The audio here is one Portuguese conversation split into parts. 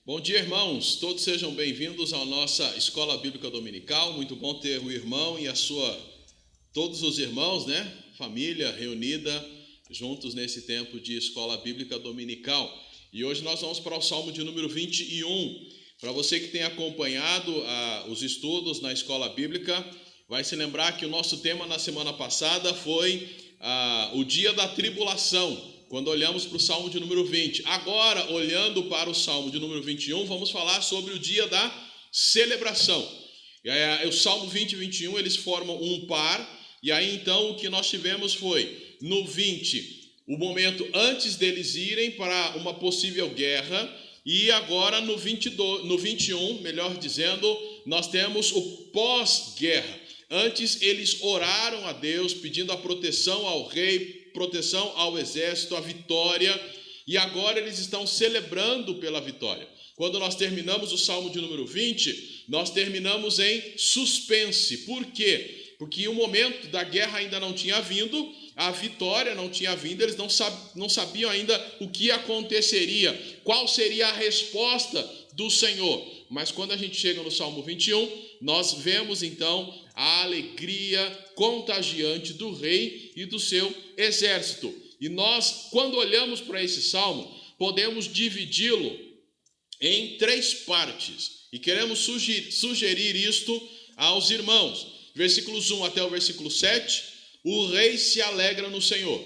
Bom dia, irmãos. Todos sejam bem-vindos à nossa Escola Bíblica Dominical. Muito bom ter o irmão e todos os irmãos, família reunida juntos nesse tempo de Escola Bíblica Dominical. E hoje nós vamos para o Salmo de número 21. Para você que tem acompanhado os estudos na Escola Bíblica, vai se lembrar que o nosso tema na semana passada foi o dia da tribulação, quando olhamos para o Salmo de número 20. Agora, olhando para o Salmo de número 21, vamos falar sobre o dia da celebração. O Salmo 20 e 21, eles formam um par, e aí então o que nós tivemos foi, no 20, o momento antes deles irem para uma possível guerra, e agora no 21, melhor dizendo, nós temos o pós-guerra. Antes eles oraram a Deus, pedindo a proteção ao rei, proteção ao exército, a vitória, e agora eles estão celebrando pela vitória. Quando nós terminamos o Salmo de número 20, nós terminamos em suspense. Por quê? Porque o momento da guerra ainda não tinha vindo, a vitória não tinha vindo, eles não sabiam ainda o que aconteceria, qual seria a resposta do Senhor. Mas quando a gente chega no Salmo 21, nós vemos então a alegria contagiante do rei e do seu exército. E nós, quando olhamos para esse salmo, podemos dividi-lo em 3 partes. E queremos sugerir isto aos irmãos. Versículos 1 até o versículo 7, o rei se alegra no Senhor.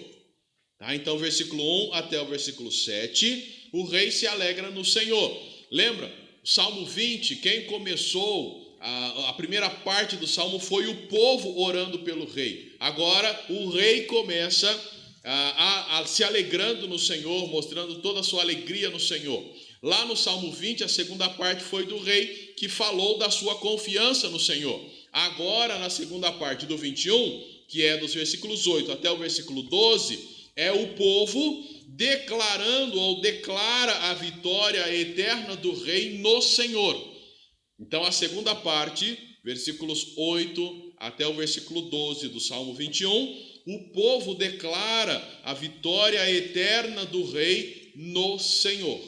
Então, versículo 1 até o versículo 7, o rei se alegra no Senhor. Lembra? O Salmo 20, quem começou a primeira parte do Salmo foi o povo orando pelo rei. Agora o rei começa a se alegrando no Senhor, mostrando toda a sua alegria no Senhor. Lá no Salmo 20, a segunda parte foi do rei, que falou da sua confiança no Senhor. Agora, na segunda parte do 21, que é dos versículos 8 até o versículo 12, é o povo declarando ou declara a vitória eterna do rei no Senhor. Então, a segunda parte, versículos 8 até o versículo 12 do Salmo 21, o povo declara a vitória eterna do rei no Senhor.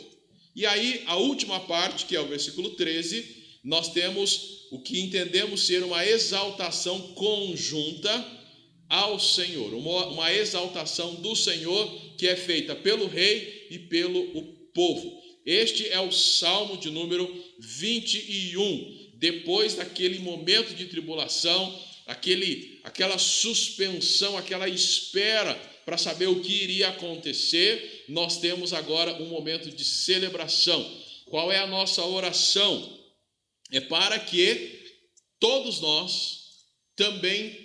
E aí, a última parte, que é o versículo 13, nós temos o que entendemos ser uma exaltação conjunta ao Senhor, uma exaltação do Senhor que é feita pelo rei e pelo povo. Este é o Salmo de número 21. Depois daquele momento de tribulação, aquela suspensão, aquela espera para saber o que iria acontecer, nós temos agora um momento de celebração. Qual é a nossa oração? É para que todos nós também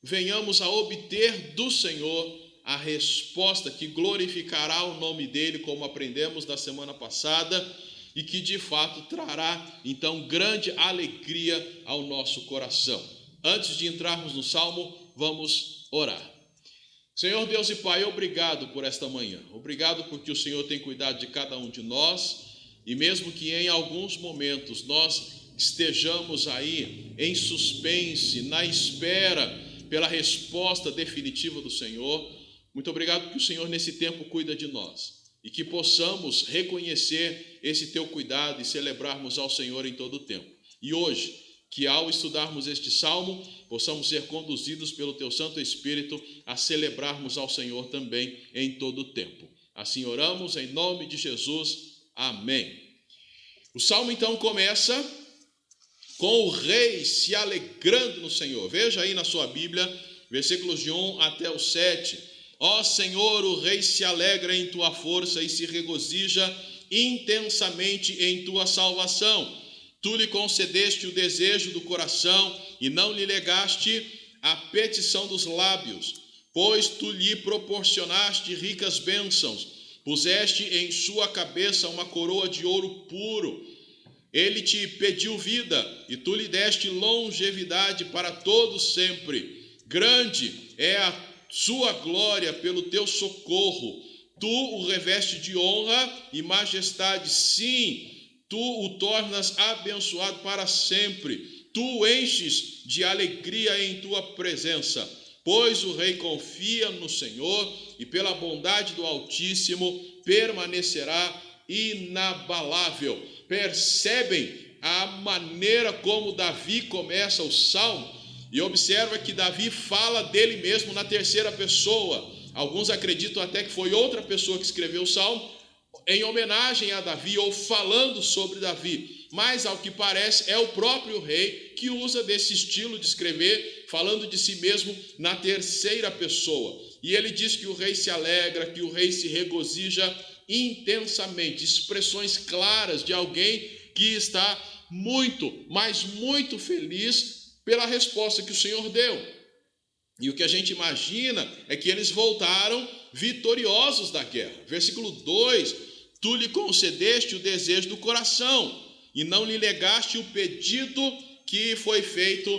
venhamos a obter do Senhor a resposta que glorificará o nome dele, como aprendemos na semana passada, e que de fato trará então grande alegria ao nosso coração. Antes de entrarmos no Salmo, vamos orar. Senhor Deus e Pai, obrigado por esta manhã. Obrigado porque o Senhor tem cuidado de cada um de nós, e mesmo que em alguns momentos nós estejamos aí em suspense, na espera pela resposta definitiva do Senhor, muito obrigado que o Senhor nesse tempo cuida de nós e que possamos reconhecer esse teu cuidado e celebrarmos ao Senhor em todo o tempo. E hoje, que ao estudarmos este salmo, possamos ser conduzidos pelo teu Santo Espírito a celebrarmos ao Senhor também em todo o tempo. Assim oramos em nome de Jesus. Amém. O salmo então começa com o rei se alegrando no Senhor. Veja aí na sua Bíblia, versículos de 1 até o 7. Ó Senhor, o rei se alegra em tua força e se regozija intensamente em tua salvação. Tu lhe concedeste o desejo do coração e não lhe negaste a petição dos lábios, pois tu lhe proporcionaste ricas bênçãos, puseste em sua cabeça uma coroa de ouro puro. Ele te pediu vida, e tu lhe deste longevidade para todos sempre. Grande é a sua glória pelo teu socorro. Tu o reveste de honra e majestade. Sim, tu o tornas abençoado para sempre. Tu o enches de alegria em tua presença. Pois o rei confia no Senhor, e pela bondade do Altíssimo permanecerá inabalável. percebem a maneira como Davi começa o salmo e observa que Davi fala dele mesmo na terceira pessoa. Alguns acreditam até que foi outra pessoa que escreveu o salmo em homenagem a Davi ou falando sobre Davi. Mas, ao que parece, é o próprio rei que usa desse estilo de escrever, falando de si mesmo na terceira pessoa. E ele diz que o rei se alegra, que o rei se regozija intensamente. Expressões claras de alguém que está muito, mas muito feliz pela resposta que o Senhor deu. E o que a gente imagina é que eles voltaram vitoriosos da guerra. Versículo 2: tu lhe concedeste o desejo do coração e não lhe negaste o pedido que foi feito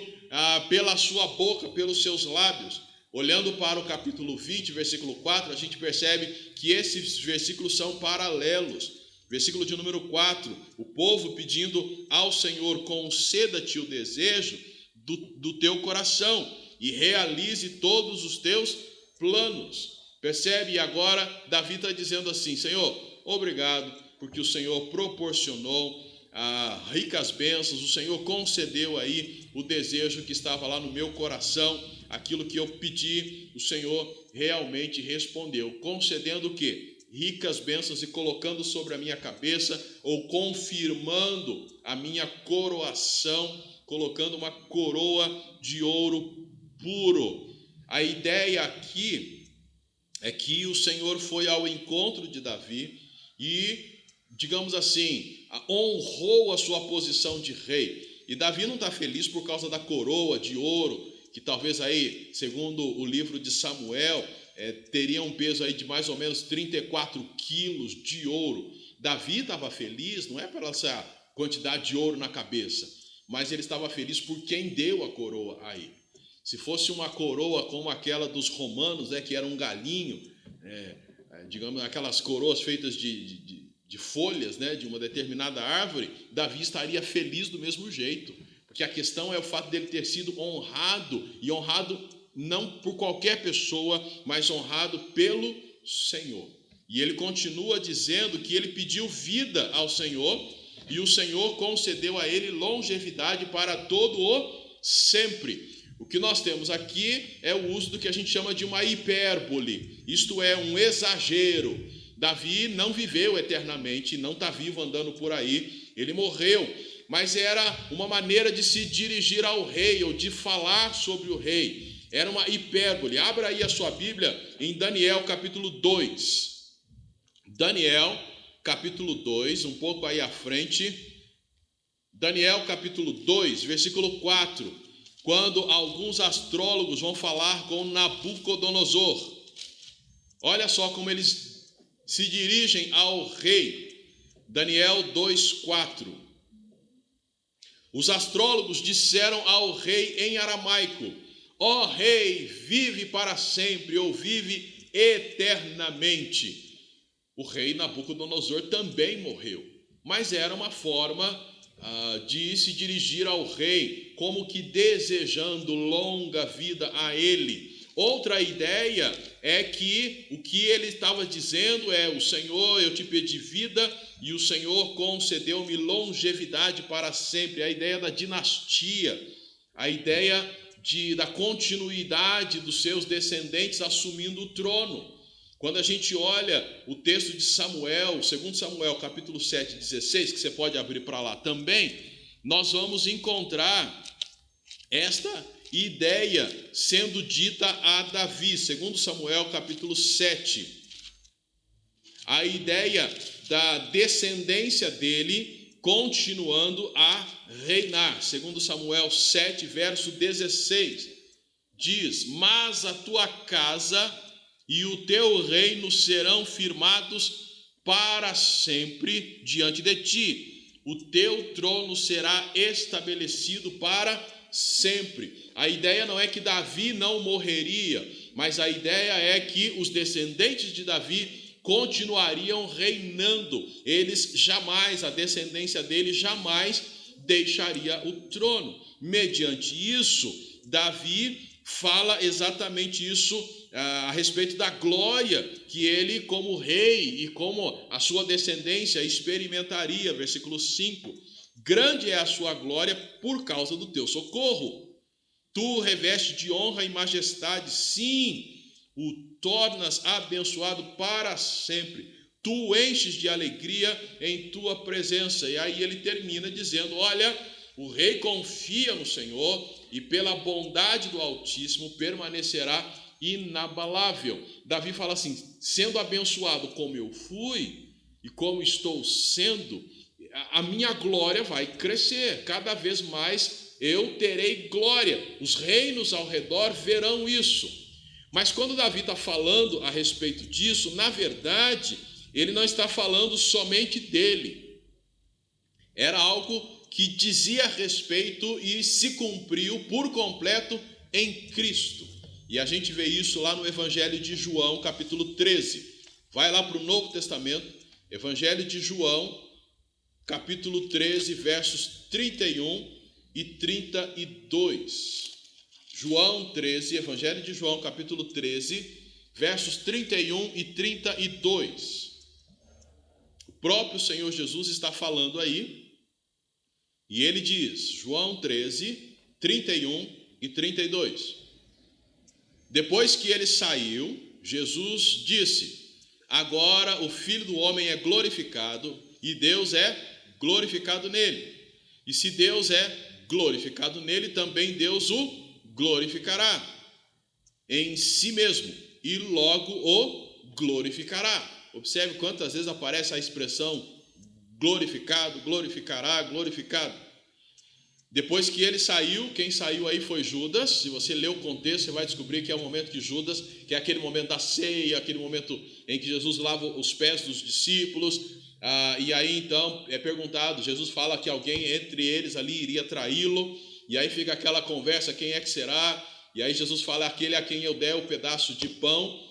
pela sua boca, pelos seus lábios. Olhando para o capítulo 20, versículo 4, a gente percebe que esses versículos são paralelos. Versículo de número 4, o povo pedindo ao Senhor: conceda-te o desejo do teu coração e realize todos os teus planos. Percebe? E agora Davi está dizendo assim: Senhor, obrigado, porque o Senhor proporcionou ricas bênçãos, o Senhor concedeu aí o desejo que estava lá no meu coração, aquilo que eu pedi, o Senhor realmente respondeu, concedendo o quê? Ricas bênçãos e colocando sobre a minha cabeça, ou confirmando a minha coroação, colocando uma coroa de ouro puro. A ideia aqui é que o Senhor foi ao encontro de Davi e, digamos assim, honrou a sua posição de rei. E Davi não está feliz por causa da coroa de ouro, que talvez aí, segundo o livro de Samuel, teria um peso aí de mais ou menos 34 quilos de ouro. Davi estava feliz, não é pela essa quantidade de ouro na cabeça, mas ele estava feliz por quem deu a coroa aí. Se fosse uma coroa como aquela dos romanos, que era um galinho, digamos, aquelas coroas feitas de folhas, de uma determinada árvore, Davi estaria feliz do mesmo jeito, porque a questão é o fato dele ter sido honrado, e honrado não por qualquer pessoa, mas honrado pelo Senhor. E ele continua dizendo que ele pediu vida ao Senhor, e o Senhor concedeu a ele longevidade para todo o sempre. O que nós temos aqui é o uso do que a gente chama de uma hipérbole, isto é, um exagero. Davi não viveu eternamente, não está vivo andando por aí, ele morreu, mas era uma maneira de se dirigir ao rei, ou de falar sobre o rei, era uma hipérbole. Abra aí a sua Bíblia em Daniel capítulo 2, Daniel capítulo 2, um pouco aí à frente, Daniel capítulo 2, versículo 4, quando alguns astrólogos vão falar com Nabucodonosor. Olha só como eles se dirigem ao rei. Daniel 2:4. Os astrólogos disseram ao rei em aramaico: ó rei, vive para sempre, ou vive eternamente. O rei Nabucodonosor também morreu, mas era uma forma de se dirigir ao rei, como que desejando longa vida a ele. Outra ideia é que o que ele estava dizendo é: o Senhor, eu te pedi vida e o Senhor concedeu-me longevidade para sempre. A ideia da dinastia, a ideia da continuidade dos seus descendentes assumindo o trono. Quando a gente olha o texto de Samuel, 2 Samuel capítulo 7, 16, que você pode abrir para lá também, nós vamos encontrar esta ideia sendo dita a Davi. 2 Samuel capítulo 7, a ideia da descendência dele continuando a reinar. 2 Samuel 7, verso 16, diz: mas a tua casa e o teu reino serão firmados para sempre diante de ti. O teu trono será estabelecido para sempre. A ideia não é que Davi não morreria, mas a ideia é que os descendentes de Davi continuariam reinando. Eles jamais, a descendência dele jamais deixaria o trono. Mediante isso, Davi fala exatamente isso a respeito da glória que ele, como rei e como a sua descendência, experimentaria. Versículo 5: grande é a sua glória por causa do teu socorro. Tu o revestes de honra e majestade, sim, o tornas abençoado para sempre. Tu o enches de alegria em tua presença. E aí ele termina dizendo: olha, o rei confia no Senhor e pela bondade do Altíssimo permanecerá inabalável. Davi fala assim: sendo abençoado como eu fui e como estou sendo, a minha glória vai crescer, cada vez mais eu terei glória, os reinos ao redor verão isso. Mas quando Davi está falando a respeito disso, na verdade, ele não está falando somente dele. Era algo que dizia respeito e se cumpriu por completo em Cristo. E a gente vê isso lá no Evangelho de João, capítulo 13. Vai lá para o Novo Testamento, Evangelho de João, capítulo 13, versos 31 e 32. João 13, Evangelho de João, capítulo 13, versos 31 e 32. O próprio Senhor Jesus está falando aí, e ele diz, João 13, 31 e 32. Depois que ele saiu, Jesus disse: agora o Filho do Homem é glorificado e Deus é glorificado nele. E se Deus é glorificado nele, também Deus o glorificará em si mesmo e logo o glorificará. Observe quantas vezes aparece a expressão glorificado, glorificará, glorificado. Depois que ele saiu, quem saiu aí foi Judas. Se você ler o contexto, você vai descobrir que é o momento que Judas, que é aquele momento da ceia, aquele momento em que Jesus lava os pés dos discípulos. E aí então é perguntado, Jesus fala que alguém entre eles ali iria traí-lo. E aí fica aquela conversa, quem é que será? E aí Jesus fala, aquele a quem eu der o pedaço de pão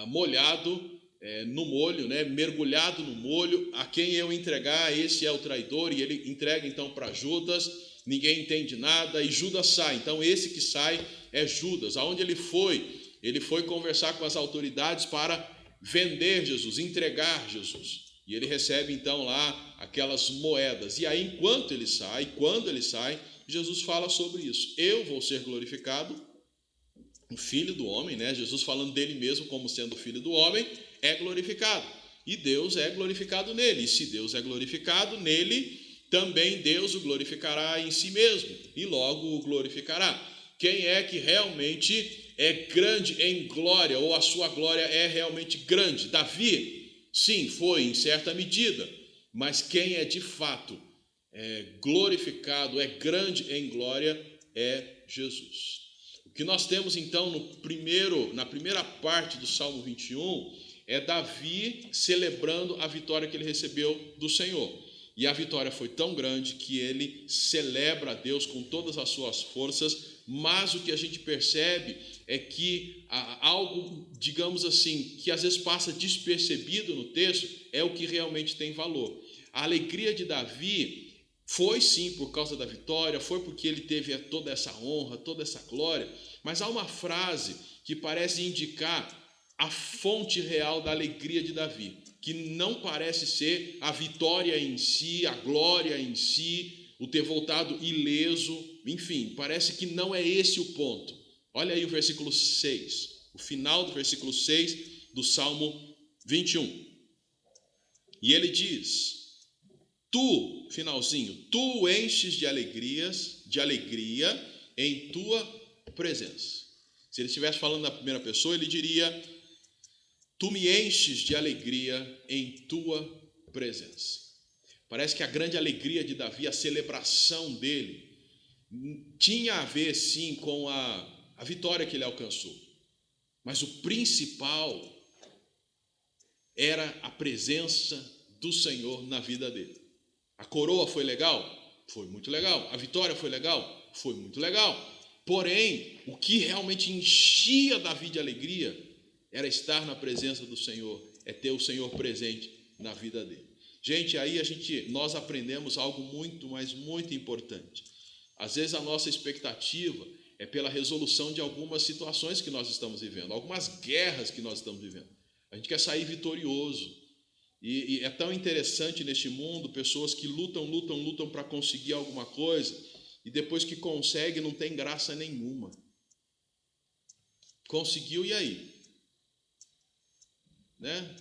molhado no molho, né, mergulhado no molho, a quem eu entregar, esse é o traidor. E ele entrega então para Judas. Ninguém entende nada e Judas sai. Então esse que sai é Judas. Aonde ele foi? Ele foi conversar com as autoridades para vender Jesus, entregar Jesus. E ele recebe então lá aquelas moedas. E aí enquanto ele sai, quando ele sai, Jesus fala sobre isso. Eu vou ser glorificado, o Filho do Homem, né? Jesus falando dele mesmo como sendo o Filho do Homem, é glorificado. E Deus é glorificado nele. E se Deus é glorificado nele, também Deus o glorificará em si mesmo, e logo o glorificará. Quem é que realmente é grande em glória, ou a sua glória é realmente grande? Davi, sim, foi em certa medida, mas quem é de fato glorificado, é grande em glória, é Jesus. O que nós temos então na primeira parte do Salmo 21, é Davi celebrando a vitória que ele recebeu do Senhor. E a vitória foi tão grande que ele celebra a Deus com todas as suas forças, mas o que a gente percebe é que algo, digamos assim, que às vezes passa despercebido no texto, é o que realmente tem valor. A alegria de Davi foi sim por causa da vitória, foi porque ele teve toda essa honra, toda essa glória, mas há uma frase que parece indicar a fonte real da alegria de Davi, que não parece ser a vitória em si, a glória em si, o ter voltado ileso, enfim, parece que não é esse o ponto. Olha aí o versículo 6, o final do versículo 6 do Salmo 21. E ele diz: tu, finalzinho, tu enches de alegria em tua presença. Se ele estivesse falando na primeira pessoa, ele diria: tu me enches de alegria em tua presença. Parece que a grande alegria de Davi, a celebração dele, tinha a ver sim com a vitória que ele alcançou. Mas o principal era a presença do Senhor na vida dele. A coroa foi legal? Foi muito legal. A vitória foi legal? Foi muito legal. Porém, o que realmente enchia Davi de alegria era estar na presença do Senhor, é ter o Senhor presente na vida dele. Gente, aí nós aprendemos algo muito, mas muito importante. Às vezes a nossa expectativa é pela resolução de algumas situações que nós estamos vivendo, algumas guerras que nós estamos vivendo. A gente quer sair vitorioso. E é tão interessante neste mundo, pessoas que lutam para conseguir alguma coisa, e depois que consegue não tem graça nenhuma. Conseguiu, e aí? Né?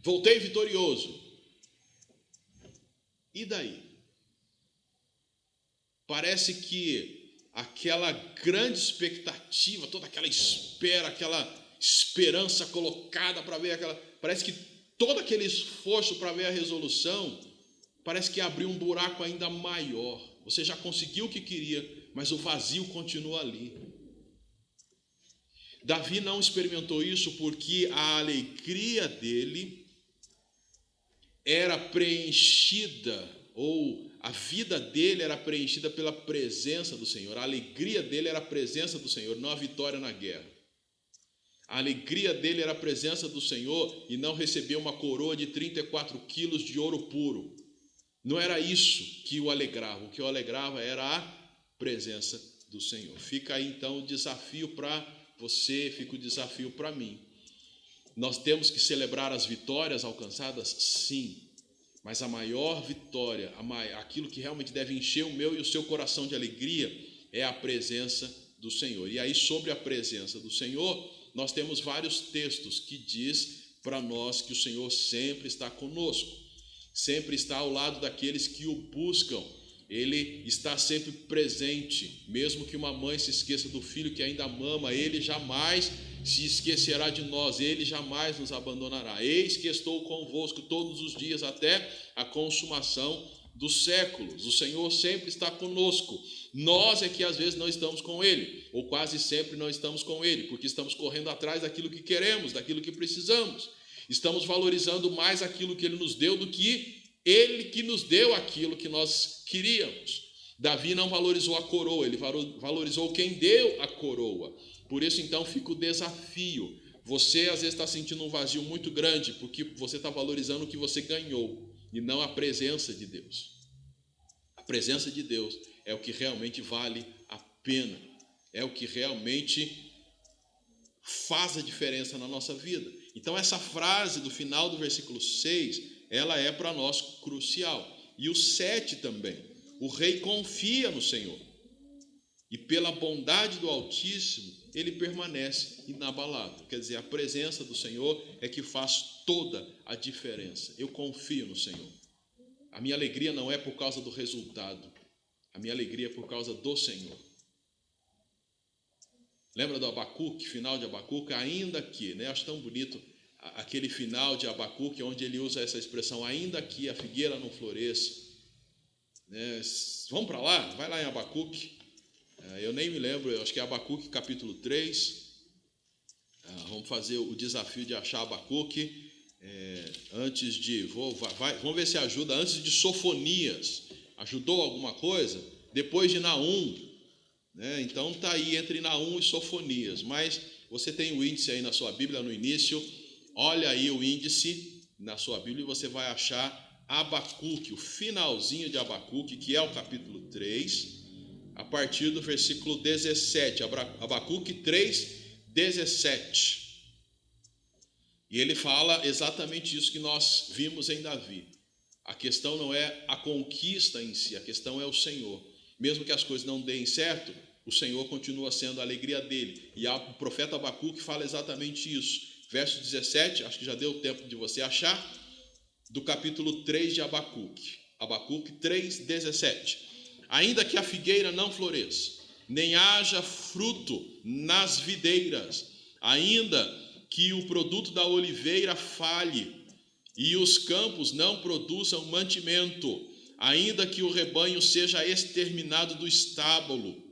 Voltei vitorioso. E daí? Parece que aquela grande expectativa, toda aquela espera, aquela esperança colocada para ver aquela... Parece que todo aquele esforço para ver a resolução, parece que abriu um buraco ainda maior. Você já conseguiu o que queria, mas o vazio continua ali. Davi não experimentou isso porque a alegria dele era preenchida, ou a vida dele era preenchida pela presença do Senhor. A alegria dele era a presença do Senhor, não a vitória na guerra. A alegria dele era a presença do Senhor e não receber uma coroa de 34 quilos de ouro puro. Não era isso que o alegrava. O que o alegrava era a presença do Senhor. Fica aí então o desafio para você, fica o desafio para mim. Nós temos que celebrar as vitórias alcançadas? Sim. Mas a maior vitória, aquilo que realmente deve encher o meu e o seu coração de alegria, é a presença do Senhor. E aí, sobre a presença do Senhor, nós temos vários textos que diz para nós que o Senhor sempre está conosco, sempre está ao lado daqueles que o buscam. Ele está sempre presente, mesmo que uma mãe se esqueça do filho que ainda mama, ele jamais se esquecerá de nós, ele jamais nos abandonará. Eis que estou convosco todos os dias até a consumação dos séculos. O Senhor sempre está conosco. Nós é que às vezes não estamos com Ele, ou quase sempre não estamos com Ele, porque estamos correndo atrás daquilo que queremos, daquilo que precisamos. Estamos valorizando mais aquilo que Ele nos deu do que Ele que nos deu aquilo que nós queríamos. Davi não valorizou a coroa, ele valorizou quem deu a coroa. Por isso, então, fica o desafio. Você, às vezes, está sentindo um vazio muito grande, porque você está valorizando o que você ganhou, e não a presença de Deus. A presença de Deus é o que realmente vale a pena, é o que realmente faz a diferença na nossa vida. Então, essa frase do final do versículo 6, ela é para nós crucial. E o 7 também. O rei confia no Senhor. E pela bondade do Altíssimo, ele permanece inabalável. Quer dizer, a presença do Senhor é que faz toda a diferença. Eu confio no Senhor. A minha alegria não é por causa do resultado. A minha alegria é por causa do Senhor. Lembra do Abacuque, final de Abacuque? Ainda que, né? Acho tão bonito aquele final de Abacuque, onde ele usa essa expressão, ainda que a figueira não floresça. Né? Vamos para lá? Vai lá em Abacuque. Eu nem me lembro, eu acho que é Abacuque capítulo 3. Vamos fazer o desafio de achar Abacuque antes de... Vamos ver se ajuda antes de Sofonias. Ajudou alguma coisa? Depois de Naum. Né? Então está aí entre Naum e Sofonias. Mas você tem o índice aí na sua Bíblia no início. Olha aí o índice na sua Bíblia e você vai achar Abacuque, o finalzinho de Abacuque, que é o capítulo 3, a partir do versículo 17. Abacuque 3, 17. E ele fala exatamente isso que nós vimos em Davi. A questão não é a conquista em si, a questão é o Senhor. Mesmo que as coisas não deem certo, o Senhor continua sendo a alegria dele. E o profeta Abacuque fala exatamente isso. Verso 17, acho que já deu tempo de você achar, do capítulo 3 de Abacuque. Abacuque 3, 17. Ainda que a figueira não floresça, nem haja fruto nas videiras, ainda que o produto da oliveira falhe, e os campos não produzam mantimento, ainda que o rebanho seja exterminado do estábulo,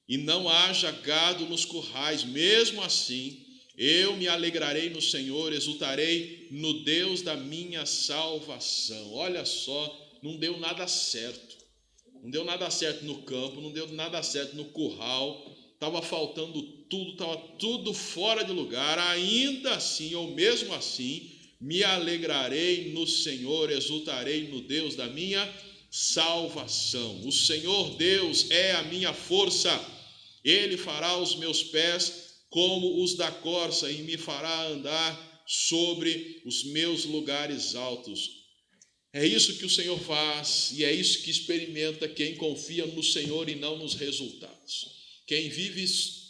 e não haja gado nos currais, mesmo assim, eu me alegrarei no Senhor, exultarei no Deus da minha salvação. Olha só, não deu nada certo. Não deu nada certo no campo, não deu nada certo no curral. Estava faltando tudo, estava tudo fora de lugar. Ainda assim, ou mesmo assim, me alegrarei no Senhor, exultarei no Deus da minha salvação. O Senhor Deus é a minha força Ele fará os meus pés como os da corça e me fará andar sobre os meus lugares altos. É isso que o Senhor faz e é isso que experimenta quem confia no Senhor e não nos resultados. Quem vive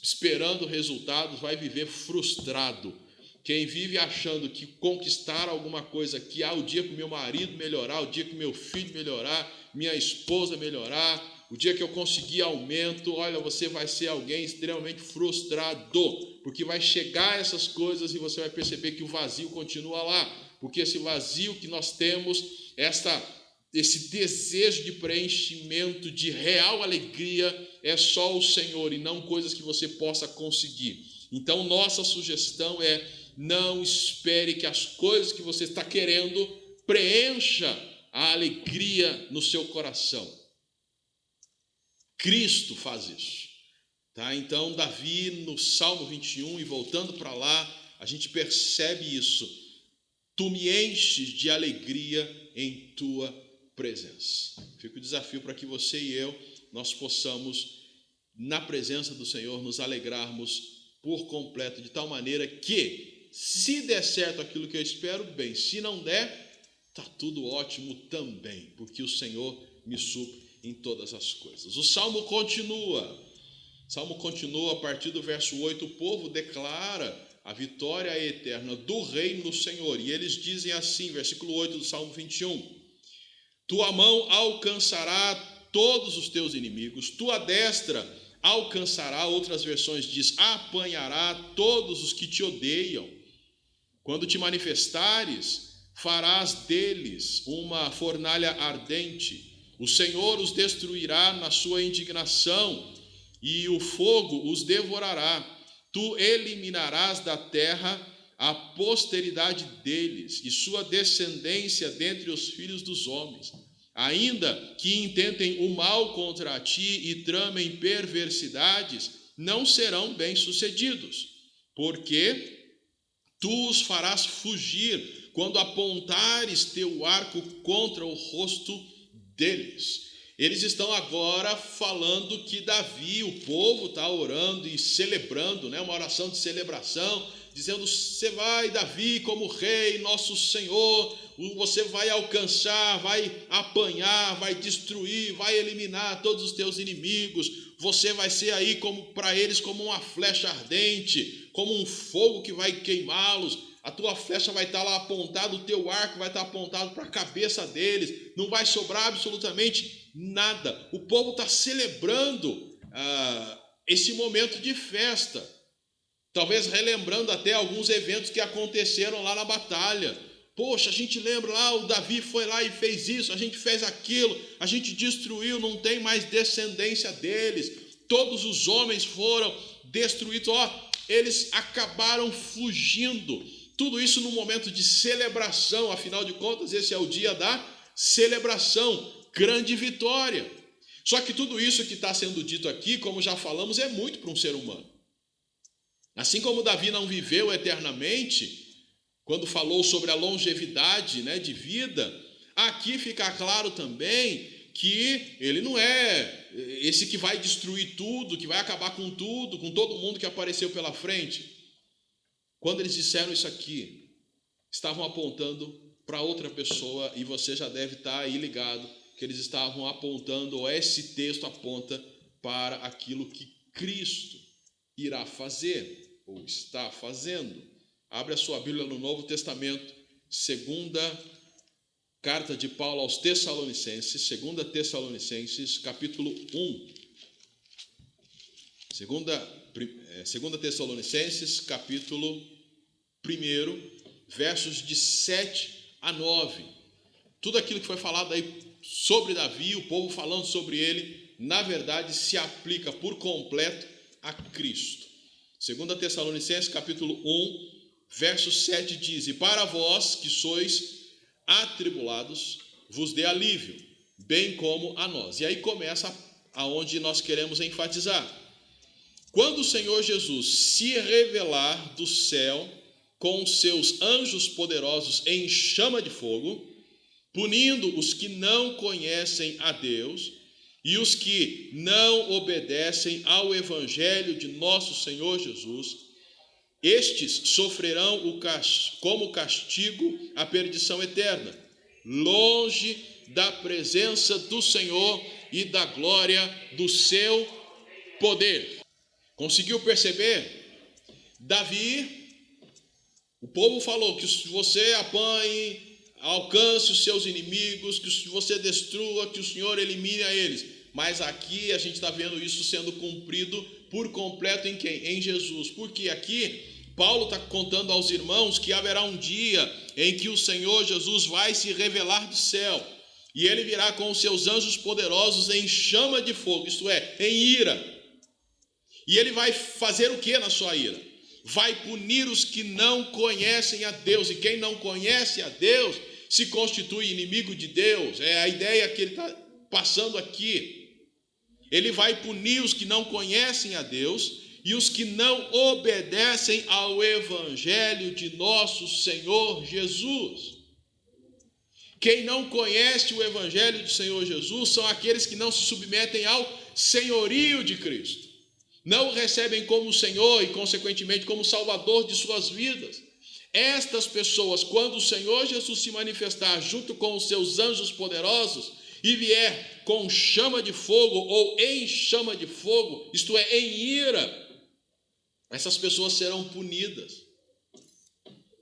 esperando resultados vai viver frustrado. Quem vive achando que conquistar alguma coisa, que o dia que o meu marido melhorar, o dia que o meu filho melhorar, minha esposa melhorar, o dia que eu conseguir aumento, olha, você vai ser alguém extremamente frustrado, porque vai chegar essas coisas e você vai perceber que o vazio continua lá, porque esse vazio que nós temos, esse desejo de preenchimento, de real alegria, é só o Senhor e não coisas que você possa conseguir. Então, nossa sugestão é: não espere que as coisas que você está querendo preencha a alegria no seu coração. Cristo faz isso. Tá? Então, Davi, no Salmo 21, e voltando para lá, a gente percebe isso. Tu me enches de alegria em tua presença. Fica o desafio para que você e eu, nós possamos, na presença do Senhor, nos alegrarmos por completo, de tal maneira que, se der certo aquilo que eu espero, bem. Se não der, está tudo ótimo também, porque o Senhor me supre em todas as coisas. O Salmo continua a partir do verso 8, o povo declara a vitória eterna do reino do Senhor, e eles dizem assim, versículo 8 do Salmo 21, tua mão alcançará todos os teus inimigos, tua destra alcançará, outras versões diz, apanhará todos os que te odeiam. Quando te manifestares, farás deles uma fornalha ardente. O Senhor os destruirá na sua indignação, e o fogo os devorará. Tu eliminarás da terra a posteridade deles, e sua descendência dentre os filhos dos homens. Ainda que intentem o mal contra ti e tramem perversidades, não serão bem-sucedidos, porque tu os farás fugir quando apontares teu arco contra o rosto deles. Eles estão agora falando que Davi, o povo está orando e celebrando, uma oração de celebração, dizendo: você vai, Davi, como rei, nosso Senhor, você vai alcançar, vai apanhar, vai destruir, vai eliminar todos os teus inimigos, você vai ser aí para eles como uma flecha ardente, como um fogo que vai queimá-los. A tua flecha vai estar lá apontada, o teu arco vai estar apontado para a cabeça deles, não vai sobrar absolutamente nada. O povo está celebrando esse momento de festa, talvez relembrando até alguns eventos que aconteceram lá na batalha. Poxa, a gente lembra lá, o Davi foi lá e fez isso, a gente fez aquilo, a gente destruiu, não tem mais descendência deles, todos os homens foram destruídos, eles acabaram fugindo. Tudo isso num momento de celebração, afinal de contas, esse é o dia da celebração, grande vitória. Só que tudo isso que está sendo dito aqui, como já falamos, é muito para um ser humano. Assim como Davi não viveu eternamente, quando falou sobre a longevidade de vida, aqui fica claro também que ele não é esse que vai destruir tudo, que vai acabar com tudo, com todo mundo que apareceu pela frente. Quando eles disseram isso aqui, estavam apontando para outra pessoa, e você já deve estar aí ligado que eles estavam apontando, ou esse texto aponta para aquilo que Cristo irá fazer, ou está fazendo. Abre a sua Bíblia no Novo Testamento, segunda carta de Paulo aos Tessalonicenses, 2 Tessalonicenses, capítulo 1. 2 Tessalonicenses, capítulo 1, versos de 7 a 9. Tudo aquilo que foi falado aí sobre Davi, o povo falando sobre ele, na verdade se aplica por completo a Cristo. 2 Tessalonicenses, capítulo 1, verso 7 diz: e para vós que sois atribulados, vos dê alívio, bem como a nós. E aí começa aonde nós queremos enfatizar. Quando o Senhor Jesus se revelar do céu com seus anjos poderosos em chama de fogo, punindo os que não conhecem a Deus E os que não obedecem ao evangelho de nosso Senhor Jesus, estes sofrerão como castigo a perdição eterna, longe da presença do Senhor e da glória do seu poder. Conseguiu perceber? Davi, o povo falou que você apanhe, alcance os seus inimigos, que você destrua, que o Senhor elimine a eles. Mas aqui a gente está vendo isso sendo cumprido por completo em quem? Em Jesus. Porque aqui Paulo está contando aos irmãos que haverá um dia em que o Senhor Jesus vai se revelar do céu. E ele virá com os seus anjos poderosos em chama de fogo, isto é, em ira. E ele vai fazer o que na sua ira? Vai punir os que não conhecem a Deus. E quem não conhece a Deus se constitui inimigo de Deus. É a ideia que ele está passando aqui. Ele vai punir os que não conhecem a Deus e os que não obedecem ao evangelho de nosso Senhor Jesus. Quem não conhece o evangelho do Senhor Jesus são aqueles que não se submetem ao senhorio de Cristo. Não o recebem como Senhor e, consequentemente, como Salvador de suas vidas. Estas pessoas, quando o Senhor Jesus se manifestar junto com os seus anjos poderosos e vier com chama de fogo ou em chama de fogo, isto é, em ira, essas pessoas serão punidas.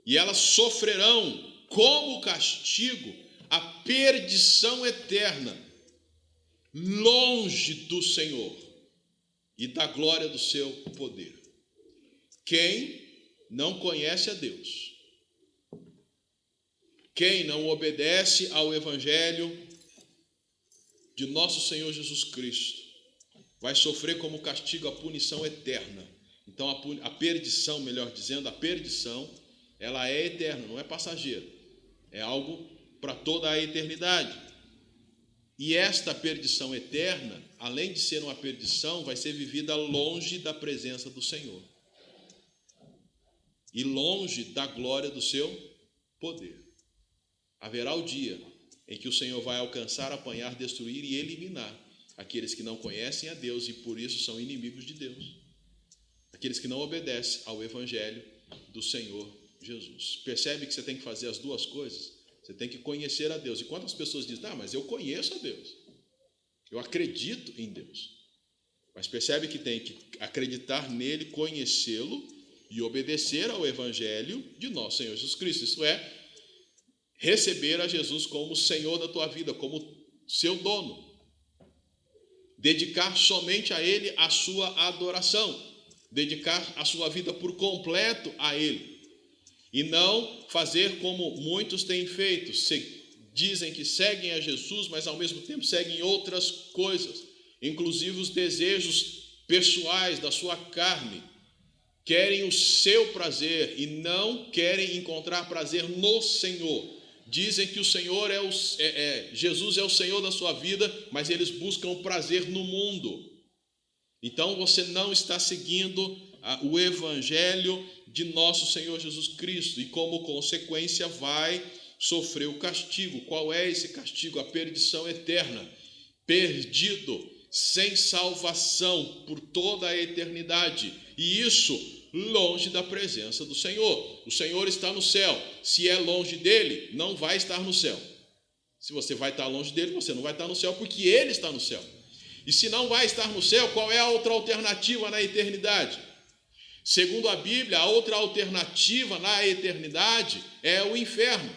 E elas sofrerão como castigo a perdição eterna, longe do Senhor e da glória do seu poder. Quem não conhece a Deus, quem não obedece ao evangelho de nosso Senhor Jesus Cristo, vai sofrer como castigo a punição eterna. Então a perdição, melhor dizendo, a perdição, ela é eterna, não é passageira. É algo para toda a eternidade. E esta perdição eterna, além de ser uma perdição, vai ser vivida longe da presença do Senhor. E longe da glória do seu poder. Haverá o dia em que o Senhor vai alcançar, apanhar, destruir e eliminar aqueles que não conhecem a Deus e por isso são inimigos de Deus. Aqueles que não obedecem ao evangelho do Senhor Jesus. Percebe que você tem que fazer as duas coisas? Você tem que conhecer a Deus. E quantas pessoas dizem, mas eu conheço a Deus. Eu acredito em Deus. Mas percebe que tem que acreditar nele, conhecê-lo e obedecer ao evangelho de nosso Senhor Jesus Cristo. Isso é, receber a Jesus como Senhor da tua vida, como seu dono. Dedicar somente a ele a sua adoração. Dedicar a sua vida por completo a ele. E não fazer como muitos têm feito. Dizem que seguem a Jesus, mas ao mesmo tempo seguem outras coisas. Inclusive os desejos pessoais da sua carne. Querem o seu prazer e não querem encontrar prazer no Senhor. Dizem que o Senhor Jesus é o Senhor da sua vida, mas eles buscam prazer no mundo. Então você não está seguindo o evangelho de nosso Senhor Jesus Cristo e como consequência vai sofrer o castigo. Qual é esse castigo? A perdição eterna. Perdido, sem salvação por toda a eternidade. E isso longe da presença do Senhor. O Senhor está no céu. Se é longe dele, não vai estar no céu. Se você vai estar longe dele, você não vai estar no céu porque ele está no céu. E se não vai estar no céu, qual é a outra alternativa na eternidade? Segundo a Bíblia, a outra alternativa na eternidade é o inferno.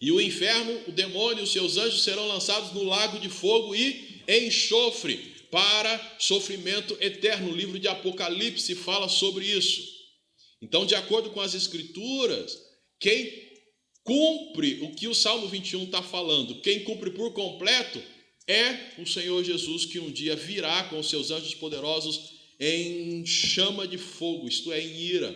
E o inferno, o demônio e os seus anjos serão lançados no lago de fogo e enxofre para sofrimento eterno. O livro de Apocalipse fala sobre isso. Então, de acordo com as Escrituras, quem cumpre o que o Salmo 21 está falando, quem cumpre por completo, é o Senhor Jesus, que um dia virá com os seus anjos poderosos em chama de fogo, isto é, em ira.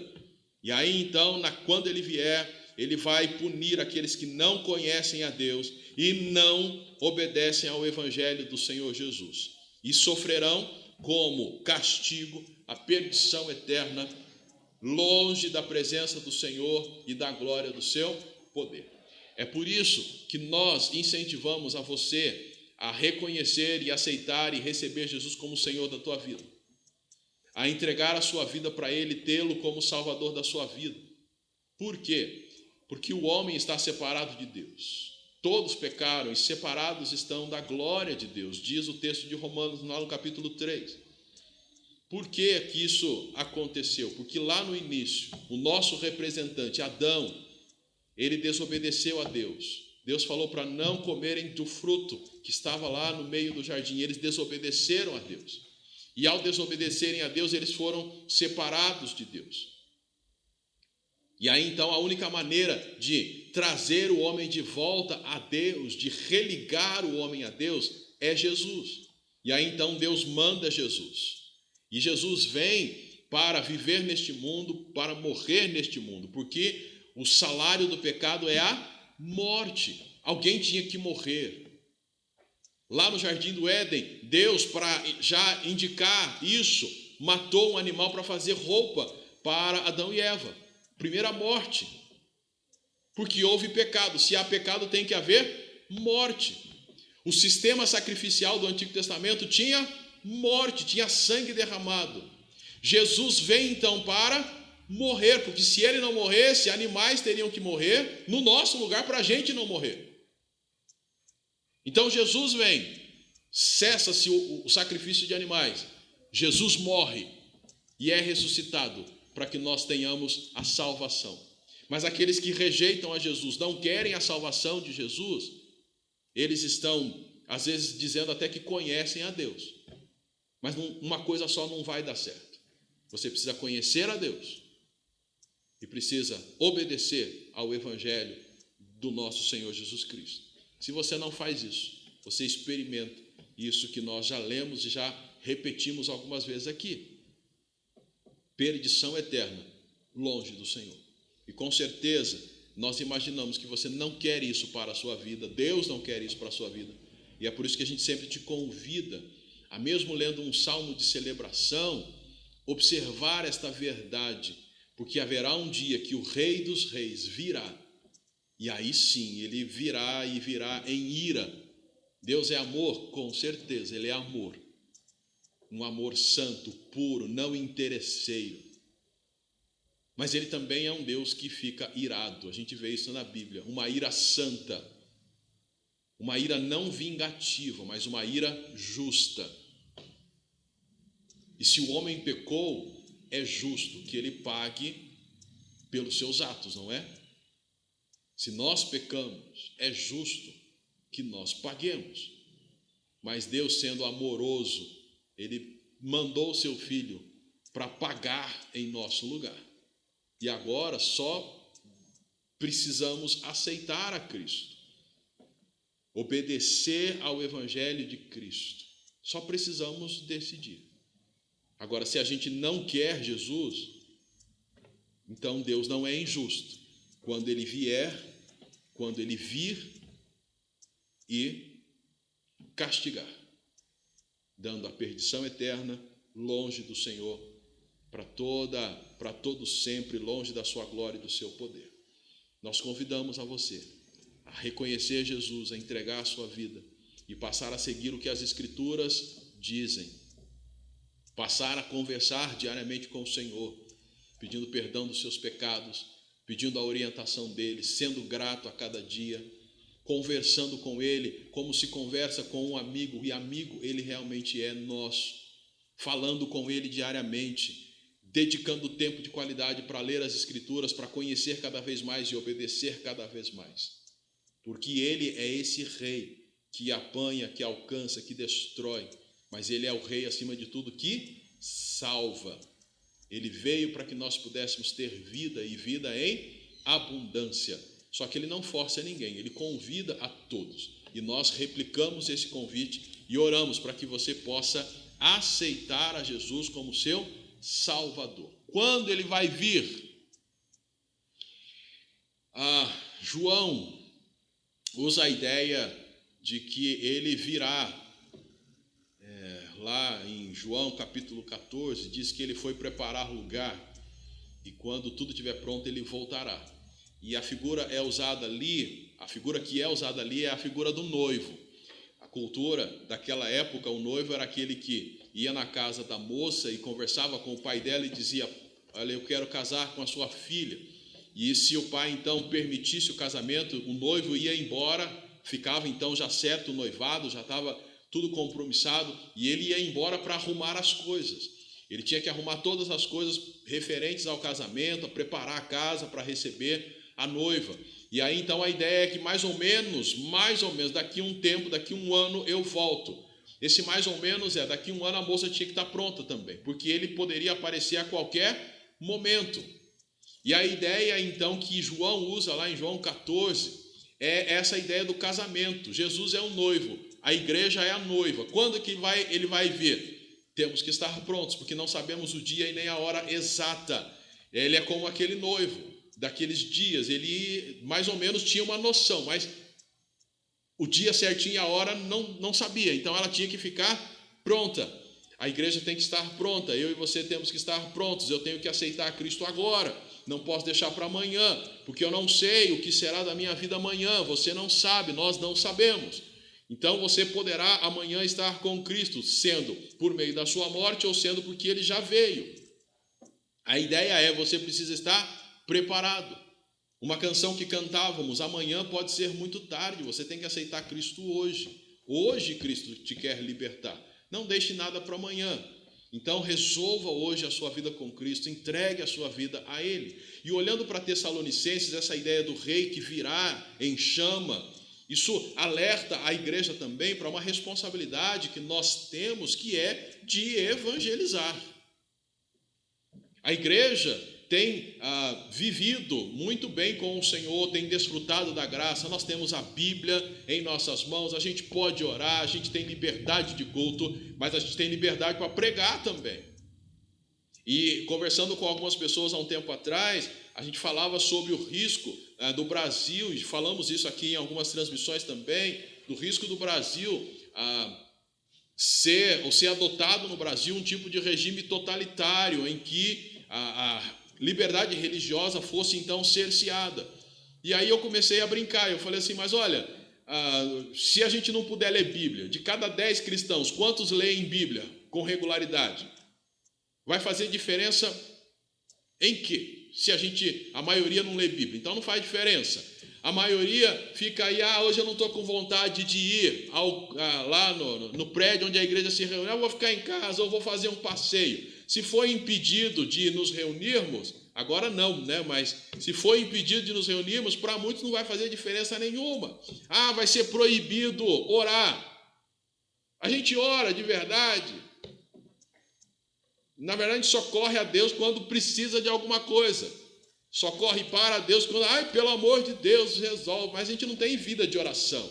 E aí então, quando ele vier, ele vai punir aqueles que não conhecem a Deus e não obedecem ao evangelho do Senhor Jesus. E sofrerão como castigo a perdição eterna, longe da presença do Senhor e da glória do seu poder. É por isso que nós incentivamos a você a reconhecer e aceitar e receber Jesus como Senhor da tua vida, a entregar a sua vida para Ele, tê-lo como Salvador da sua vida. Por quê? Porque o homem está separado de Deus. Todos pecaram e separados estão da glória de Deus, diz o texto de Romanos, lá no capítulo 3. Por que isso aconteceu? Porque lá no início, o nosso representante, Adão, ele desobedeceu a Deus. Deus falou para não comerem do fruto que estava lá no meio do jardim. Eles desobedeceram a Deus. E ao desobedecerem a Deus, eles foram separados de Deus. E aí então a única maneira de trazer o homem de volta a Deus, de religar o homem a Deus, é Jesus. E aí então Deus manda Jesus. E Jesus vem para viver neste mundo, para morrer neste mundo, porque o salário do pecado é a morte. Alguém tinha que morrer. Lá no Jardim do Éden, Deus, para já indicar isso, matou um animal para fazer roupa para Adão e Eva. Primeira morte. Porque houve pecado. Se há pecado, tem que haver morte. O sistema sacrificial do Antigo Testamento tinha morte, tinha sangue derramado. Jesus vem então para morrer, porque se ele não morresse, animais teriam que morrer no nosso lugar para a gente não morrer. Então Jesus vem, cessa-se o sacrifício de animais, Jesus morre e é ressuscitado para que nós tenhamos a salvação. Mas aqueles que rejeitam a Jesus, não querem a salvação de Jesus, eles estão, às vezes, dizendo até que conhecem a Deus. Mas uma coisa só não vai dar certo. Você precisa conhecer a Deus e precisa obedecer ao Evangelho do nosso Senhor Jesus Cristo. Se você não faz isso, você experimenta isso que nós já lemos e já repetimos algumas vezes aqui. Perdição eterna, longe do Senhor. E com certeza, nós imaginamos que você não quer isso para a sua vida, Deus não quer isso para a sua vida. E é por isso que a gente sempre te convida a, mesmo lendo um salmo de celebração, observar esta verdade, porque haverá um dia que o Rei dos Reis virá, e aí sim, ele virá e virá em ira. Deus é amor? Com certeza, ele é amor. Um amor santo, puro, não interesseiro. Mas ele também é um Deus que fica irado. A gente vê isso na Bíblia. Uma ira santa. Uma ira não vingativa, mas uma ira justa. E se o homem pecou, é justo que ele pague pelos seus atos, não é? Se nós pecamos, é justo que nós paguemos. Mas Deus, sendo amoroso, ele mandou o seu Filho para pagar em nosso lugar. E agora só precisamos aceitar a Cristo, obedecer ao Evangelho de Cristo. Só precisamos decidir. Agora, se a gente não quer Jesus, então Deus não é injusto. Quando ele vier, quando ele vir e castigar, dando a perdição eterna longe do Senhor, para todo sempre, longe da sua glória e do seu poder. Nós convidamos a você a reconhecer Jesus, a entregar a sua vida e passar a seguir o que as Escrituras dizem, passar a conversar diariamente com o Senhor, pedindo perdão dos seus pecados, pedindo a orientação dele, sendo grato a cada dia, conversando com ele como se conversa com um amigo, e amigo ele realmente é nosso, falando com ele diariamente, dedicando tempo de qualidade para ler as Escrituras, para conhecer cada vez mais e obedecer cada vez mais. Porque ele é esse rei que apanha, que alcança, que destrói, mas ele é o rei, acima de tudo, que salva. Ele veio para que nós pudéssemos ter vida e vida em abundância. Só que ele não força ninguém, ele convida a todos. E nós replicamos esse convite e oramos para que você possa aceitar a Jesus como seu Salvador. Quando ele vai vir? João usa a ideia de que ele virá. Lá em João capítulo 14, diz que ele foi preparar lugar e quando tudo estiver pronto ele voltará. E a figura que é usada ali é a figura do noivo. cultura daquela época, o noivo era aquele que ia na casa da moça e conversava com o pai dela e dizia: olha, eu quero casar com a sua filha. E se o pai então permitisse o casamento, o noivo ia embora, ficava então já certo o noivado, já estava tudo compromissado, e ele ia embora para arrumar as coisas. Ele tinha que arrumar todas as coisas referentes ao casamento, a preparar a casa para receber a noiva. E aí então a ideia é que mais ou menos, daqui um tempo, daqui um ano eu volto. Esse mais ou menos daqui um ano a moça tinha que estar pronta também, porque ele poderia aparecer a qualquer momento. E a ideia então que João usa lá em João 14 é essa ideia do casamento. Jesus é o noivo, a igreja é a noiva. Quando que ele vai vir? Temos que estar prontos, porque não sabemos o dia e nem a hora exata. Ele é como aquele noivo daqueles dias, ele mais ou menos tinha uma noção, mas o dia certinho e a hora não sabia, então ela tinha que ficar pronta. A igreja tem que estar pronta, eu e você temos que estar prontos. Eu tenho que aceitar Cristo agora, não posso deixar para amanhã, porque eu não sei o que será da minha vida amanhã, você não sabe, nós não sabemos. Então você poderá amanhã estar com Cristo, sendo por meio da sua morte ou sendo porque ele já veio. A ideia é, você precisa estar preparado. Uma canção que cantávamos: amanhã pode ser muito tarde, você tem que aceitar Cristo hoje. Hoje Cristo te quer libertar. Não deixe nada para amanhã. Então resolva hoje a sua vida com Cristo, entregue a sua vida a Ele. E olhando para Tessalonicenses, essa ideia do rei que virá em chama, isso alerta a igreja também para uma responsabilidade que nós temos, que é de evangelizar. A igreja tem vivido muito bem com o Senhor, tem desfrutado da graça. Nós temos a Bíblia em nossas mãos, a gente pode orar, a gente tem liberdade de culto, mas a gente tem liberdade para pregar também. E conversando com algumas pessoas há um tempo atrás, a gente falava sobre o risco do Brasil, e falamos isso aqui em algumas transmissões também, do risco do Brasil ser adotado no Brasil um tipo de regime totalitário, em que a liberdade religiosa fosse então cerceada. E aí eu comecei a brincar, eu falei assim: mas olha, se a gente não puder ler Bíblia, de cada 10 cristãos, quantos leem Bíblia com regularidade? Vai fazer diferença em quê? Se a maioria não lê Bíblia, então não faz diferença. A maioria fica aí: hoje eu não estou com vontade de ir lá no prédio onde a igreja se reúne, eu vou ficar em casa, ou vou fazer um passeio. Se for impedido de nos reunirmos, agora não, né? Mas se for impedido de nos reunirmos, para muitos não vai fazer diferença nenhuma. Vai ser proibido orar. A gente ora de verdade. Na verdade, a gente socorre a Deus quando precisa de alguma coisa. Socorre para Deus quando, pelo amor de Deus, resolve. Mas a gente não tem vida de oração.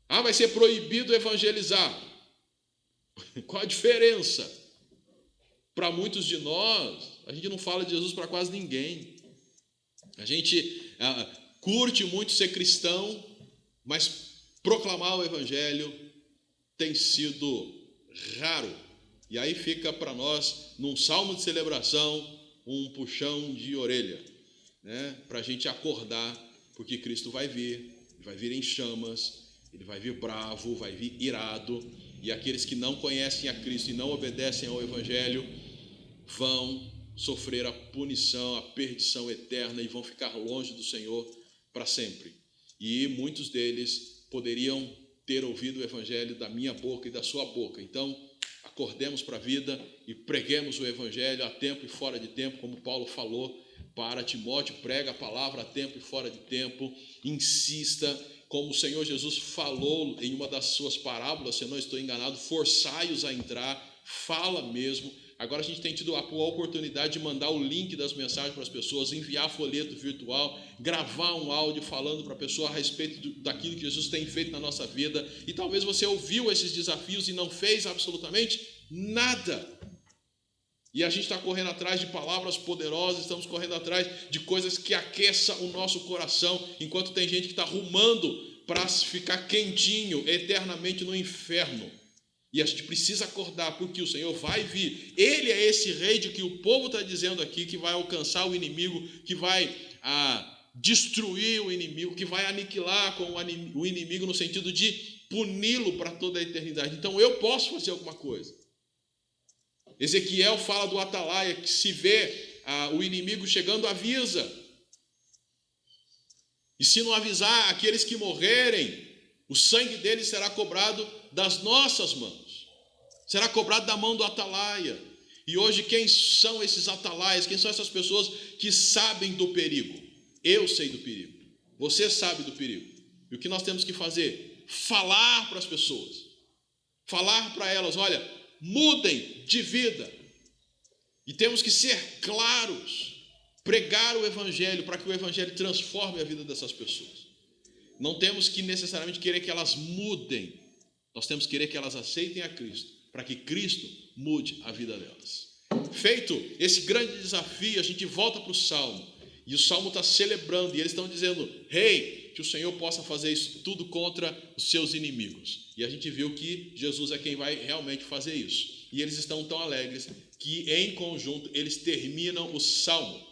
Vai ser proibido evangelizar. Qual a diferença? Para muitos de nós, a gente não fala de Jesus para quase ninguém. A gente curte muito ser cristão, mas proclamar o evangelho tem sido raro. E aí fica para nós, num salmo de celebração, um puxão de orelha, né? Para a gente acordar, porque Cristo vai vir em chamas, ele vai vir bravo, vai vir irado, e aqueles que não conhecem a Cristo e não obedecem ao evangelho vão sofrer a punição, a perdição eterna, e vão ficar longe do Senhor para sempre. E muitos deles poderiam ter ouvido o evangelho da minha boca e da sua boca. Então, acordemos para a vida e preguemos o evangelho a tempo e fora de tempo, como Paulo falou para Timóteo: prega a palavra a tempo e fora de tempo, insista, como o Senhor Jesus falou em uma das suas parábolas, se eu não estou enganado: forçai-os a entrar, fala mesmo. Agora a gente tem tido a oportunidade de mandar o link das mensagens para as pessoas, enviar folheto virtual, gravar um áudio falando para a pessoa a respeito daquilo que Jesus tem feito na nossa vida. E talvez você ouviu esses desafios e não fez absolutamente nada. E a gente está correndo atrás de palavras poderosas, estamos correndo atrás de coisas que aqueçam o nosso coração, enquanto tem gente que está rumando para ficar quentinho eternamente no inferno. E a gente precisa acordar, porque o Senhor vai vir. Ele é esse rei de que o povo está dizendo aqui, que vai alcançar o inimigo, que vai destruir o inimigo, que vai aniquilar com o inimigo no sentido de puni-lo para toda a eternidade. Então eu posso fazer alguma coisa. Ezequiel fala do atalaia, que se vê o inimigo chegando, avisa. E se não avisar, aqueles que morrerem, o sangue deles será cobrado das nossas mãos. Será cobrado da mão do atalaia. E hoje quem são esses atalaias? Quem são essas pessoas que sabem do perigo? Eu sei do perigo. Você sabe do perigo. E o que nós temos que fazer? Falar para as pessoas. Falar para elas, olha, mudem de vida. E temos que ser claros. Pregar o evangelho para que o evangelho transforme a vida dessas pessoas. Não temos que necessariamente querer que elas mudem. Nós temos que querer que elas aceitem a Cristo, para que Cristo mude a vida delas. Feito esse grande desafio, a gente volta para o Salmo. E o Salmo está celebrando, e eles estão dizendo, Rei, que o Senhor possa fazer isso tudo contra os seus inimigos. E a gente viu que Jesus é quem vai realmente fazer isso. E eles estão tão alegres que em conjunto eles terminam o Salmo.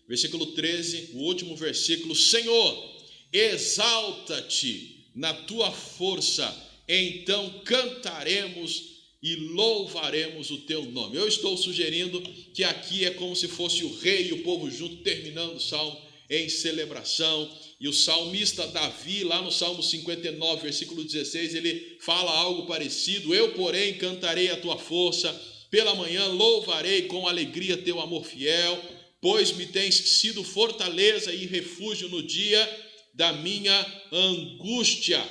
Versículo 13, o último versículo. Senhor, exalta-te na tua força, então cantaremos e louvaremos o teu nome. Eu estou sugerindo que aqui é como se fosse o rei e o povo junto, terminando o salmo em celebração. E o salmista Davi, lá no Salmo 59, versículo 16, ele fala algo parecido. Eu, porém, cantarei a tua força, pela manhã louvarei com alegria teu amor fiel, pois me tens sido fortaleza e refúgio no dia da minha angústia.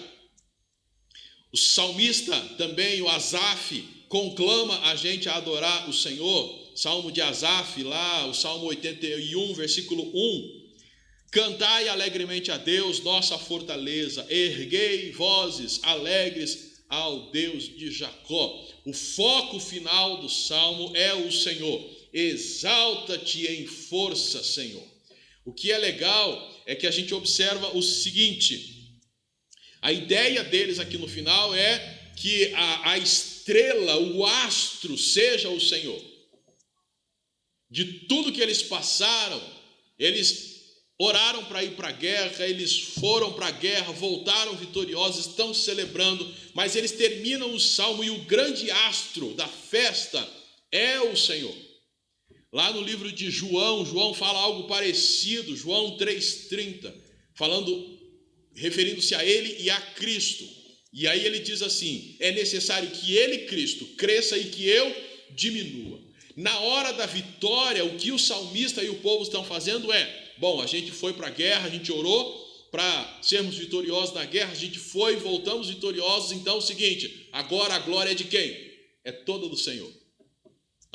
O salmista também, o Asaf, conclama a gente a adorar o Senhor. Salmo de Asaf, lá, o Salmo 81, versículo 1. Cantai alegremente a Deus, nossa fortaleza, erguei vozes alegres ao Deus de Jacó. O foco final do Salmo é o Senhor. Exalta-te em força, Senhor. O que é legal é que a gente observa o seguinte: a ideia deles aqui no final é que a estrela, o astro, seja o Senhor. De tudo que eles passaram, eles oraram para ir para a guerra, eles foram para a guerra, voltaram vitoriosos, estão celebrando, mas eles terminam o salmo e o grande astro da festa é o Senhor. Lá no livro de João, João fala algo parecido, João 3,30, referindo-se a ele e a Cristo. E aí ele diz assim: é necessário que ele, Cristo, cresça e que eu diminua. Na hora da vitória, o que o salmista e o povo estão fazendo é: bom, a gente foi para a guerra, a gente orou para sermos vitoriosos na guerra, a gente foi e voltamos vitoriosos, então é o seguinte, agora a glória é de quem? É toda do Senhor.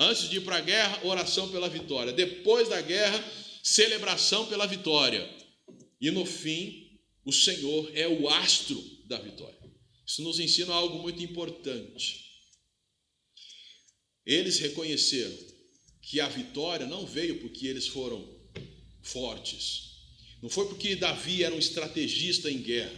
Antes de ir para a guerra, oração pela vitória. Depois da guerra, celebração pela vitória. E no fim, o Senhor é o astro da vitória. Isso nos ensina algo muito importante. Eles reconheceram que a vitória não veio porque eles foram fortes. Não foi porque Davi era um estrategista em guerra.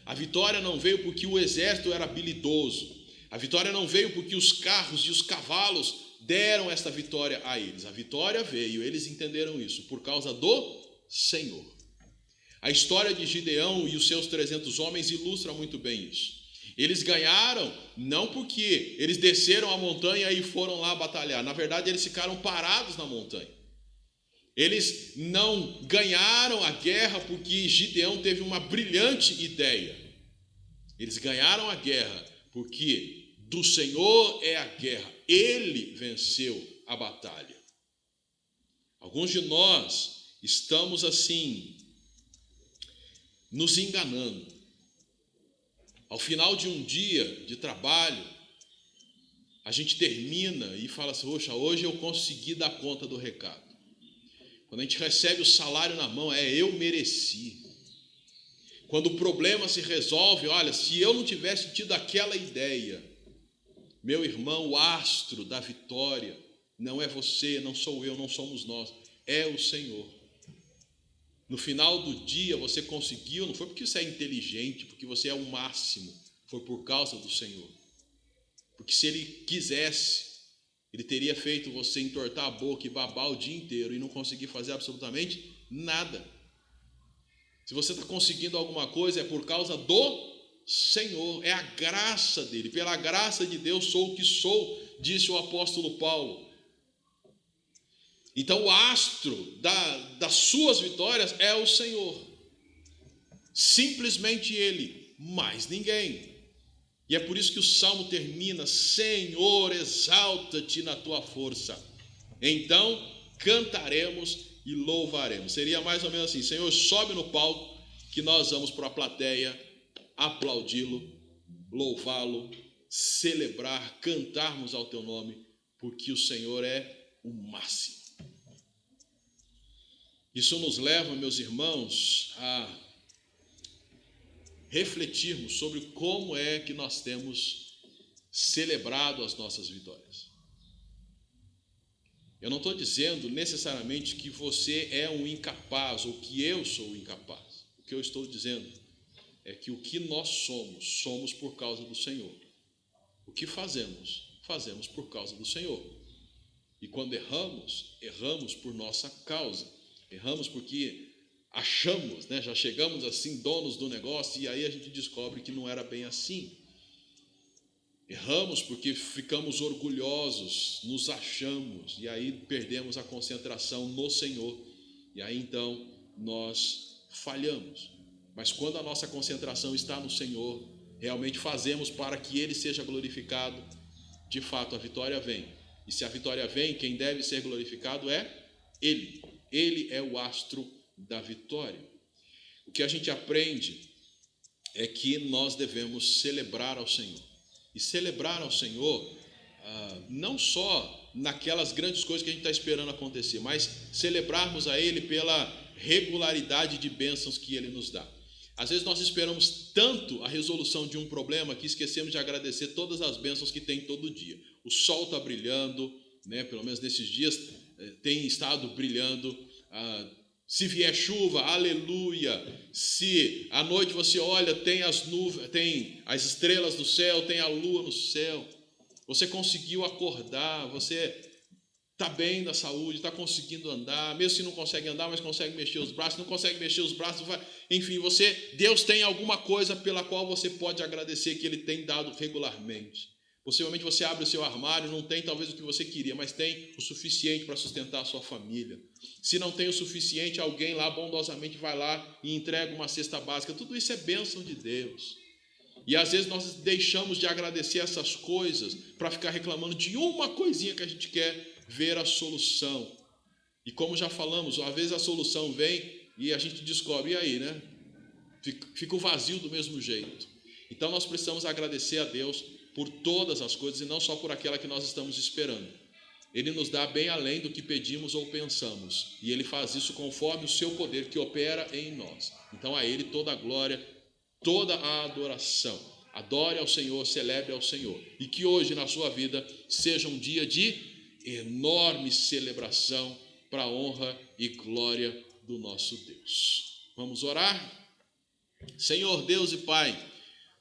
A vitória não veio porque o exército era habilidoso. A vitória não veio porque os carros e os cavalos deram esta vitória a eles. A vitória veio, eles entenderam isso, por causa do Senhor. A história de Gideão e os seus 300 homens ilustra muito bem isso. Eles ganharam não porque eles desceram a montanha e foram lá batalhar. Na verdade, eles ficaram parados na montanha. Eles não ganharam a guerra porque Gideão teve uma brilhante ideia. Eles ganharam a guerra porque do Senhor é a guerra. Ele venceu a batalha. Alguns de nós estamos assim, nos enganando. Ao final de um dia de trabalho, a gente termina e fala assim: poxa, hoje eu consegui dar conta do recado. Quando a gente recebe o salário na mão, eu mereci. Quando o problema se resolve, olha, se eu não tivesse tido aquela ideia, meu irmão, o astro da vitória não é você, não sou eu, não somos nós, é o Senhor. No final do dia você conseguiu, não foi porque você é inteligente, porque você é o máximo, foi por causa do Senhor. Porque se Ele quisesse, Ele teria feito você entortar a boca e babar o dia inteiro e não conseguir fazer absolutamente nada. Se você está conseguindo alguma coisa, é por causa do Senhor, é a graça dele. Pela graça de Deus sou o que sou, disse o apóstolo Paulo. Então o astro das suas vitórias é o Senhor. Simplesmente Ele, mais ninguém. E é por isso que o Salmo termina: Senhor, exalta-te na tua força. Então cantaremos e louvaremos. Seria mais ou menos assim: Senhor, sobe no palco, que nós vamos para a plateia aplaudi-lo, louvá-lo, celebrar, cantarmos ao teu nome, porque o Senhor é o máximo. Isso nos leva, meus irmãos, a refletirmos sobre como é que nós temos celebrado as nossas vitórias. Eu não estou dizendo necessariamente que você é um incapaz ou que eu sou incapaz. O que eu estou dizendo é que o que nós somos, somos por causa do Senhor. O que fazemos, fazemos por causa do Senhor. E quando erramos, erramos por nossa causa. Erramos porque achamos, né, já chegamos assim, donos do negócio, e aí a gente descobre que não era bem assim. Erramos porque ficamos orgulhosos, nos achamos, e aí perdemos a concentração no Senhor. E aí então nós falhamos. Mas quando a nossa concentração está no Senhor, realmente fazemos para que Ele seja glorificado, de fato a vitória vem. E se a vitória vem, quem deve ser glorificado é Ele. Ele é o astro da vitória. O que a gente aprende é que nós devemos celebrar ao Senhor. E celebrar ao Senhor, não só naquelas grandes coisas que a gente está esperando acontecer, mas celebrarmos a Ele pela regularidade de bênçãos que Ele nos dá. Às vezes nós esperamos tanto a resolução de um problema que esquecemos de agradecer todas as bênçãos que tem todo dia. O sol está brilhando, né? Pelo menos nesses dias tem estado brilhando. Se vier chuva, aleluia. Se à noite você olha, tem as nuvens, tem as estrelas do céu, tem a lua no céu. Você conseguiu acordar, você está bem da saúde, está conseguindo andar, mesmo se não consegue andar, mas consegue mexer os braços, não consegue mexer os braços, enfim, Deus tem alguma coisa pela qual você pode agradecer que Ele tem dado regularmente. Possivelmente você abre o seu armário, não tem talvez o que você queria, mas tem o suficiente para sustentar a sua família. Se não tem o suficiente, alguém lá bondosamente vai lá e entrega uma cesta básica. Tudo isso é bênção de Deus. E às vezes nós deixamos de agradecer essas coisas para ficar reclamando de uma coisinha que a gente quer ver a solução. E como já falamos, às vezes a solução vem e a gente descobre, e aí, né? Fica o vazio do mesmo jeito. Então nós precisamos agradecer a Deus por todas as coisas e não só por aquela que nós estamos esperando. Ele nos dá bem além do que pedimos ou pensamos. E Ele faz isso conforme o seu poder que opera em nós. Então a Ele toda a glória, toda a adoração. Adore ao Senhor, celebre ao Senhor. E que hoje na sua vida seja um dia de enorme celebração para a honra e glória do nosso Deus. Vamos orar? Senhor Deus e Pai,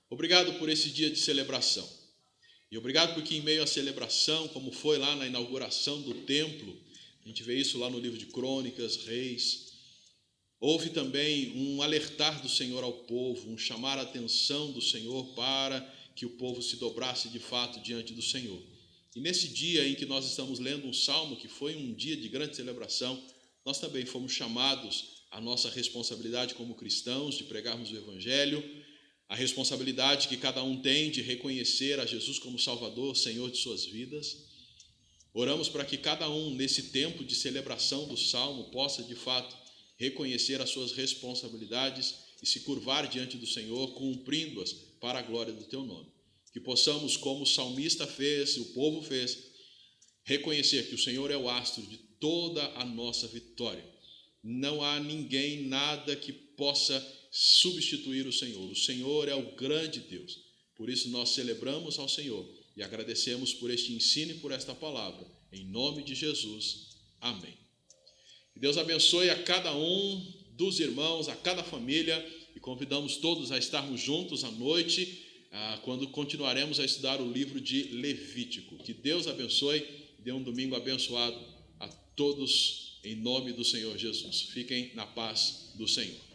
obrigado por esse dia de celebração. E obrigado porque em meio à celebração, como foi lá na inauguração do templo, a gente vê isso lá no livro de Crônicas, Reis, houve também um alertar do Senhor ao povo, um chamar a atenção do Senhor para que o povo se dobrasse de fato diante do Senhor. E nesse dia em que nós estamos lendo um salmo, que foi um dia de grande celebração, nós também fomos chamados à nossa responsabilidade como cristãos de pregarmos o Evangelho, a responsabilidade que cada um tem de reconhecer a Jesus como Salvador, Senhor de suas vidas. Oramos para que cada um, nesse tempo de celebração do Salmo, possa, de fato, reconhecer as suas responsabilidades e se curvar diante do Senhor, cumprindo-as para a glória do Teu nome. Que possamos, como o salmista fez, o povo fez, reconhecer que o Senhor é o astro de toda a nossa vitória. Não há ninguém, nada que possa substituir o Senhor. O Senhor é o grande Deus. Por isso nós celebramos ao Senhor e agradecemos por este ensino e por esta palavra. Em nome de Jesus. Amém. Que Deus abençoe a cada um dos irmãos, a cada família, e convidamos todos a estarmos juntos à noite, quando continuaremos a estudar o livro de Levítico. Que Deus abençoe e dê um domingo abençoado a todos, em nome do Senhor Jesus. Fiquem na paz do Senhor.